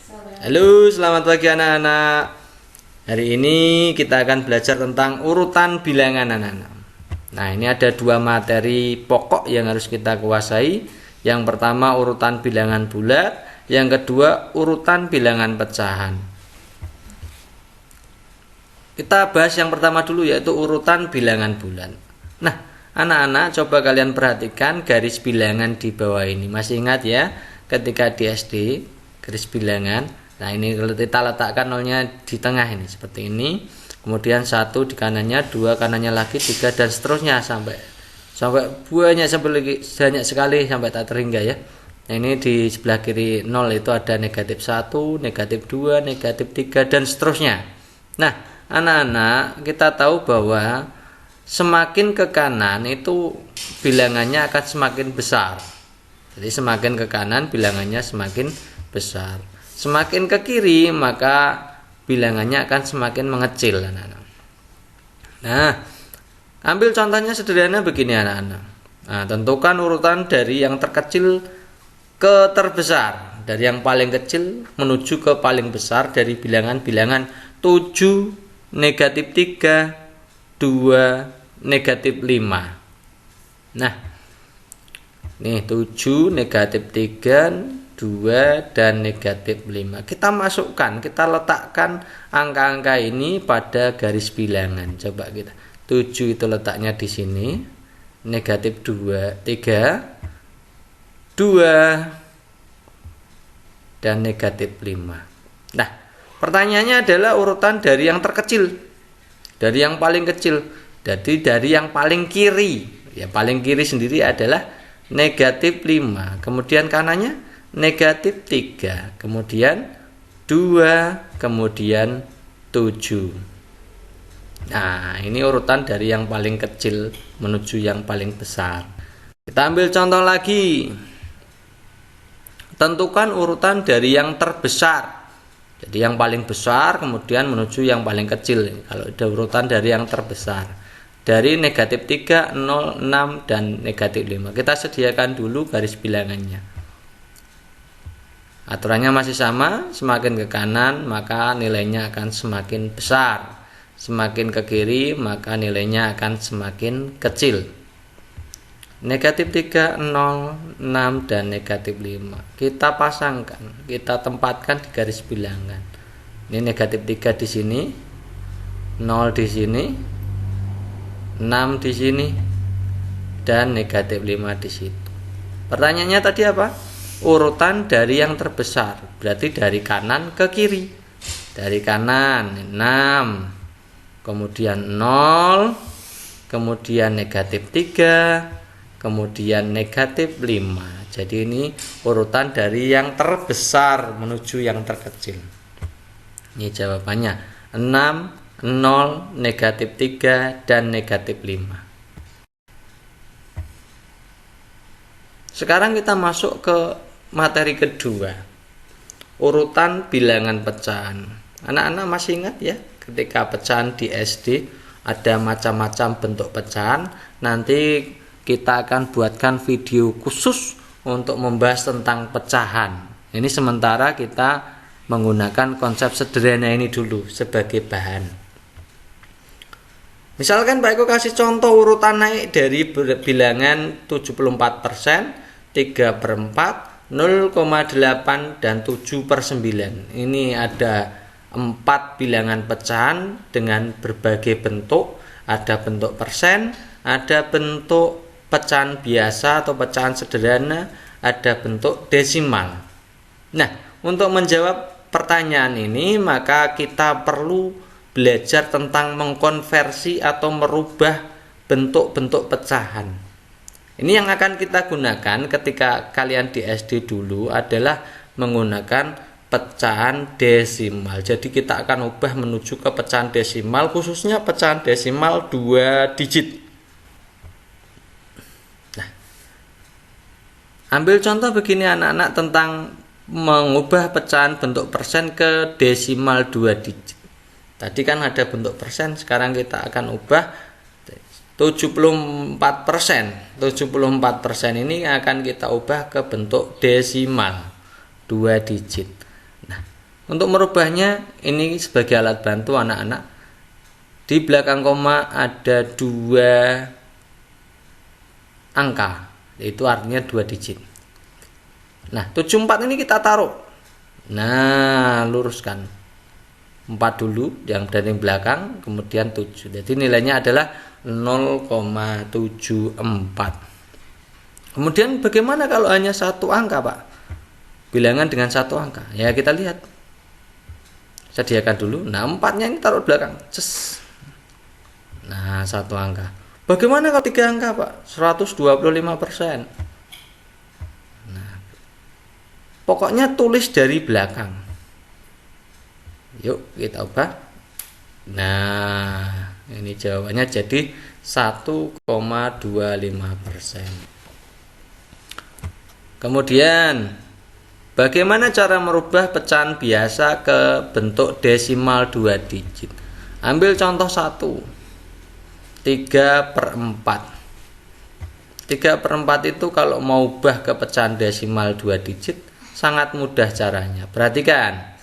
Halo, selamat pagi anak-anak. Hari ini kita akan belajar tentang urutan bilangan anak-anak. Nah, ini ada dua materi pokok yang harus kita kuasai. Yang pertama urutan bilangan bulat, yang kedua urutan bilangan pecahan. Kita bahas yang pertama dulu, yaitu urutan bilangan bulat. Nah, anak-anak coba kalian perhatikan garis bilangan di bawah ini. Masih ingat ya, ketika di SD garis bilangan. Nah, ini kalau kita letakkan nolnya di tengah ini seperti ini. Kemudian 1 di kanannya, 2 kanannya lagi, 3 dan seterusnya sampai banyak sekali sampai tak terhingga ya. Nah, ini di sebelah kiri 0 itu ada negatif 1, negatif 2, negatif 3 dan seterusnya. Nah, anak-anak kita tahu bahwa semakin ke kanan itu bilangannya akan semakin besar. Jadi semakin ke kanan bilangannya semakin besar. Semakin ke kiri maka bilangannya akan semakin mengecil anak-anak. Nah, ambil contohnya sederhana begini anak-anak. Nah, tentukan urutan dari yang terkecil ke terbesar, dari yang paling kecil menuju ke paling besar dari bilangan-bilangan 7, negatif 3, 2, negatif 5. Nah, nih 7, negatif 3, 2 dan negatif 5. Kita masukkan, kita letakkan angka-angka ini pada garis bilangan. Coba kita. 7 itu letaknya di sini. Negatif 2, 3, 2 dan negatif 5. Nah, pertanyaannya adalah urutan dari yang terkecil. Dari yang paling kecil. Jadi dari yang paling kiri. Ya, paling kiri sendiri adalah negatif 5. Kemudian kanannya negatif 3, kemudian 2, kemudian 7. Nah, ini urutan dari yang paling kecil menuju yang paling besar. Kita ambil contoh lagi. Tentukan urutan dari yang terbesar. Jadi yang paling besar kemudian menuju yang paling kecil. Kalau ada urutan dari yang terbesar. Dari negatif 3, 0, 6, dan negatif 5. Kita sediakan dulu garis bilangannya. Aturannya masih sama, semakin ke kanan maka nilainya akan semakin besar. Semakin ke kiri maka nilainya akan semakin kecil. Negatif 3, 0, 6 dan negatif 5. Kita pasangkan, kita tempatkan di garis bilangan. Ini negatif 3 di sini, 0 di sini, 6 di sini, dan negatif 5 di situ. Pertanyaannya tadi apa? Urutan dari yang terbesar, berarti dari kanan ke kiri. Dari kanan 6, kemudian 0, kemudian negatif 3, kemudian negatif 5. Jadi ini urutan dari yang terbesar menuju yang terkecil. Ini jawabannya 6, 0, negatif 3 dan negatif 5. Sekarang kita masuk ke materi kedua, urutan bilangan pecahan. Anak-anak masih ingat ya, ketika pecahan di SD ada macam-macam bentuk pecahan. Nanti kita akan buatkan video khusus untuk membahas tentang pecahan. Ini sementara kita menggunakan konsep sederhana ini dulu sebagai bahan. Misalkan Pak Eko kasih contoh urutan naik dari bilangan 74%, 3/4, 0,8 dan 7/9. Ini ada 4 bilangan pecahan dengan berbagai bentuk. Ada bentuk persen, ada bentuk pecahan biasa atau pecahan sederhana, ada bentuk desimal. Nah, untuk menjawab pertanyaan ini maka kita perlu belajar tentang mengkonversi atau merubah bentuk-bentuk pecahan. Ini yang akan kita gunakan ketika kalian di SD dulu adalah menggunakan pecahan desimal. Jadi kita akan ubah menuju ke pecahan desimal, khususnya pecahan desimal 2 digit. Nah, ambil contoh begini anak-anak tentang mengubah pecahan bentuk persen ke desimal 2 digit. Tadi kan ada bentuk persen, sekarang kita akan ubah 74%. 74% ini akan kita ubah ke bentuk desimal 2 digit. Nah, Untuk merubahnya ini sebagai alat bantu anak-anak. Di belakang koma ada 2 angka, itu artinya 2 digit. Nah, 74 ini kita taruh. Nah, luruskan 4 dulu yang dari belakang, kemudian 7. Jadi nilainya adalah 0,74. Kemudian bagaimana kalau hanya 1 angka, Pak? Bilangan dengan 1 angka. Ya, kita lihat. Sediakan dulu. Nah, 4-nya ini taruh belakang. Ces. Nah, 1 angka. Bagaimana kalau 3 angka, Pak? 125%. Nah, pokoknya tulis dari belakang. Yuk, kita ubah. Nah, ini jawabannya jadi 1,25%. Kemudian bagaimana cara merubah pecahan biasa ke bentuk desimal 2 digit? Ambil contoh 1, 3/4. 3/4 itu kalau mau ubah ke pecahan desimal 2 digit sangat mudah caranya. Perhatikan,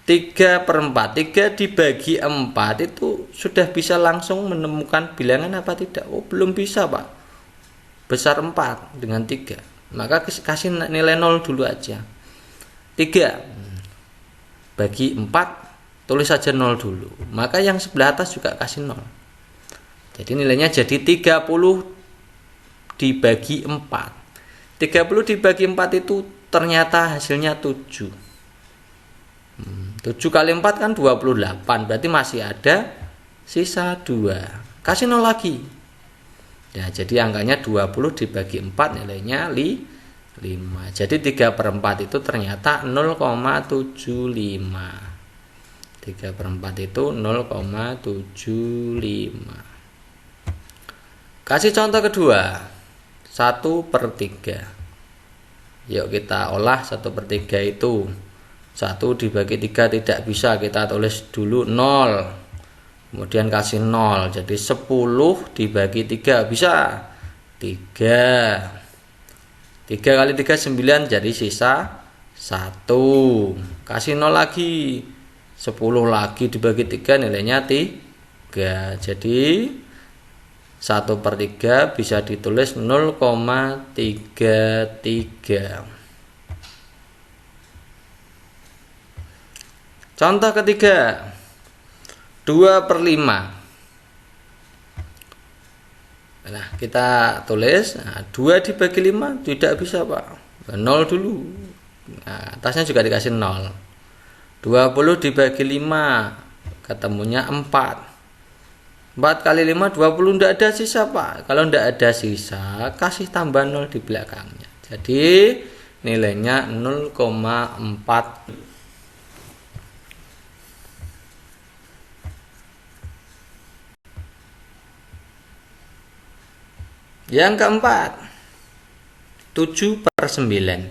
3/4, 3 dibagi 4 itu sudah bisa langsung menemukan bilangan apa tidak? Oh, belum bisa, Pak. Besar 4 dengan 3. Maka kasih nilai 0 dulu aja. 3 bagi 4, tulis saja 0 dulu. Maka yang sebelah atas juga kasih 0. Jadi nilainya jadi 30 dibagi 4. 30 dibagi 4 itu ternyata hasilnya 7. 7 kali 4 kan 28. Berarti masih ada sisa 2. Kasih 0 lagi. Ya, jadi angkanya 20 dibagi 4 nilainya 5. Jadi 3/4 itu ternyata 0,75. 3/4 itu 0,75. Kasih contoh kedua, 1/3. Yuk kita olah 1/3 itu. 1 dibagi 3 tidak bisa, kita tulis dulu 0. Kemudian kasih 0, jadi 10 dibagi 3 bisa 3. 3 kali 3 9, jadi sisa 1. Kasih 0 lagi, 10 lagi dibagi 3 nilainya 3. Jadi 1/3 bisa ditulis 0,33. Contoh ketiga, 2/5. Nah, kita tulis, 2 dibagi 5 tidak bisa, Pak. 0 dulu. Nah, atasnya juga dikasih 0. 20 dibagi 5, ketemunya 4. 4 kali 5, 20, tidak ada sisa, Pak. Kalau tidak ada sisa, kasih tambah 0 di belakangnya. Jadi nilainya 0,4. Yang keempat, 7/9.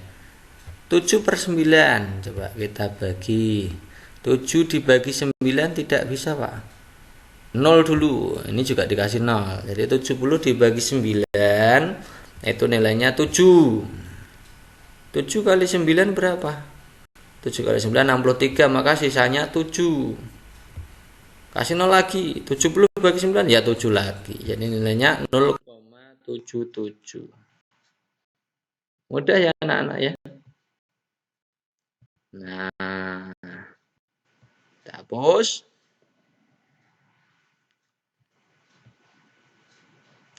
7/9, coba kita bagi. 7 dibagi 9 tidak bisa, Pak. 0 dulu, ini juga dikasih 0. Jadi 70 dibagi 9, itu nilainya 7. 7 kali 9 berapa? 7 kali 9, 63, maka sisanya 7. Kasih 0 lagi, 70 bagi 9, ya 7 lagi. Jadi nilainya 0,77. Mudah ya anak-anak ya. Nah, hapus.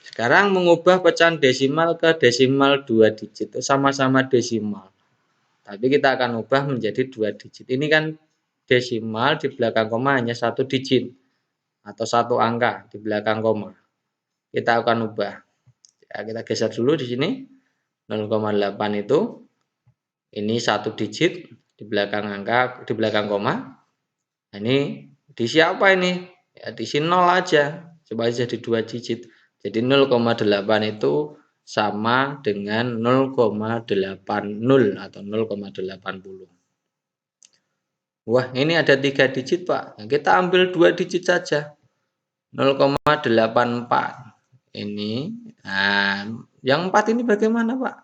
Sekarang mengubah pecahan desimal ke desimal 2 digit. Sama-sama desimal. Tapi kita akan ubah menjadi 2 digit. Ini kan desimal, di belakang koma hanya 1 digit. Atau 1 angka di belakang koma. Kita akan ubah. Ya, kita geser dulu di sini. 0,8 itu. Ini 1 digit di belakang angka, di belakang koma. Nah, ini diisi apa ini? Ya, diisi 0 aja. Coba jadi 2 digit. Jadi 0,8 itu sama dengan 0,80 atau 0,80. Wah, ini ada 3 digit, Pak. Nah, kita ambil 2 digit saja. 0,84. Ini. Nah, yang 4 ini bagaimana, Pak?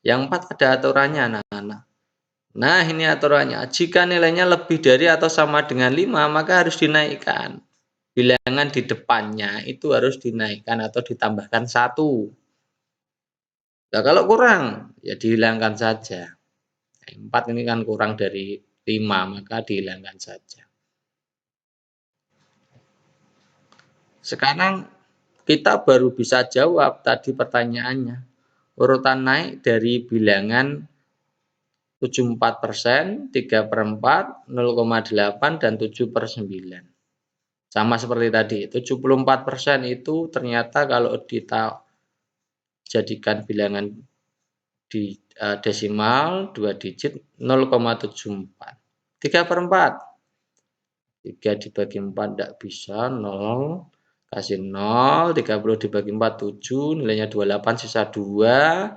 Yang 4 ada aturannya, anak-anak. Nah, ini aturannya. Jika nilainya lebih dari atau sama dengan 5, maka harus dinaikkan. Bilangan di depannya itu harus dinaikkan atau ditambahkan 1. Nah, kalau kurang, ya dihilangkan saja. 4 ini kan kurang dari 5, maka dihilangkan saja. Sekarang kita baru bisa jawab tadi pertanyaannya. Urutan naik dari bilangan 74%, 3/4, 0,8, dan 7/9. Sama seperti tadi, 74% itu ternyata kalau kita jadikan bilangan di desimal 2 digit 0,74. 3/4. 3 dibagi 4 tidak bisa, 0. Kasih 0, 30 dibagi 4, 7. Nilainya 28, sisa 2.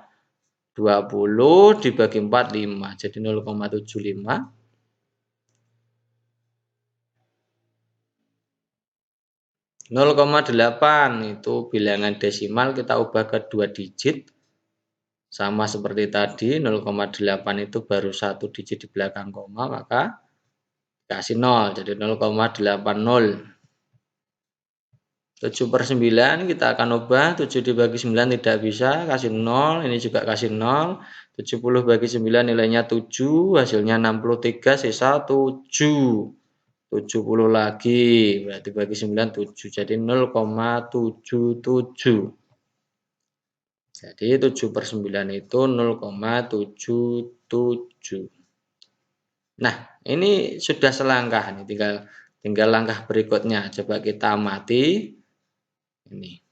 20 dibagi 4, 5. Jadi 0,75. 0,8 itu bilangan desimal kita ubah ke 2 digit. Sama seperti tadi, 0,8 itu baru 1 digit di belakang koma, maka kasih 0, jadi 0,80. 7/9 kita akan ubah, 7 dibagi 9 tidak bisa, kasih 0, ini juga kasih 0. 70 bagi 9 nilainya 7, hasilnya 63, sisa 7. 70 lagi, berarti bagi 9 7, jadi 0,77. Jadi 7/9 itu 0,77. Nah, ini sudah selangkah nih, tinggal langkah berikutnya. Coba kita amati. Ini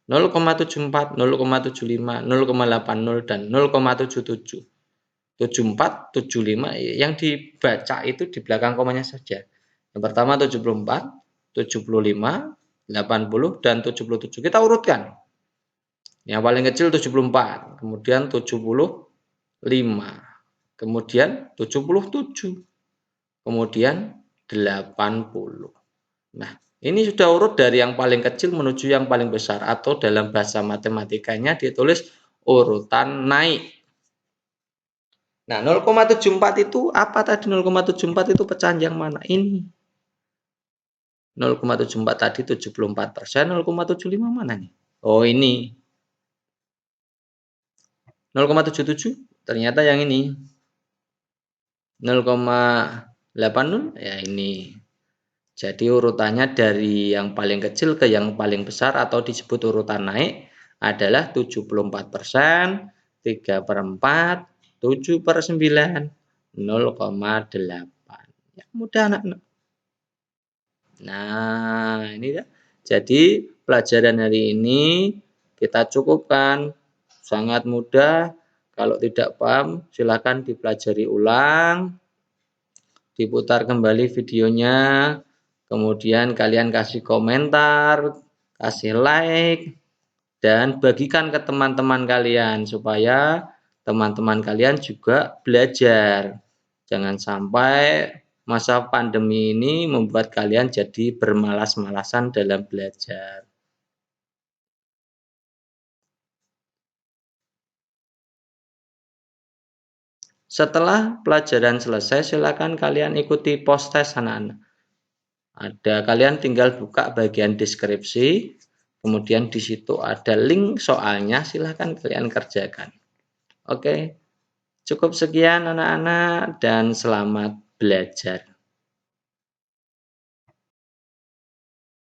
0,74, 0,75, 0,80 dan 0,77. 74, 75 yang dibaca itu di belakang komanya saja. Yang pertama 74, 75, 80 dan 77. Kita urutkan. Yang paling kecil 74, kemudian 75, kemudian 77, kemudian 80. Nah, ini sudah urut dari yang paling kecil menuju yang paling besar, atau dalam bahasa matematikanya ditulis urutan naik. Nah, 0,74 itu apa tadi? 0,74 itu pecahan yang mana? Ini. 0,74 tadi 74%, 0,75 mana nih? Oh, ini. 0,77 ternyata yang ini. 0,80 ya ini. Jadi urutannya dari yang paling kecil ke yang paling besar atau disebut urutan naik adalah 74%, 3/4, 7/9, 0,8. Ya, mudah anak-anak. Nah, ini ya. Jadi pelajaran hari ini kita cukupkan. Sangat mudah. Kalau tidak paham, silakan dipelajari ulang. Diputar kembali videonya. Kemudian kalian kasih komentar, kasih like, dan bagikan ke teman-teman kalian supaya teman-teman kalian juga belajar. Jangan sampai masa pandemi ini membuat kalian jadi bermalas-malasan dalam belajar. Setelah pelajaran selesai, silakan kalian ikuti post-test anak-anak. Kalian tinggal buka bagian deskripsi, kemudian di situ ada link soalnya, silakan kalian kerjakan. Oke, cukup sekian anak-anak dan selamat belajar.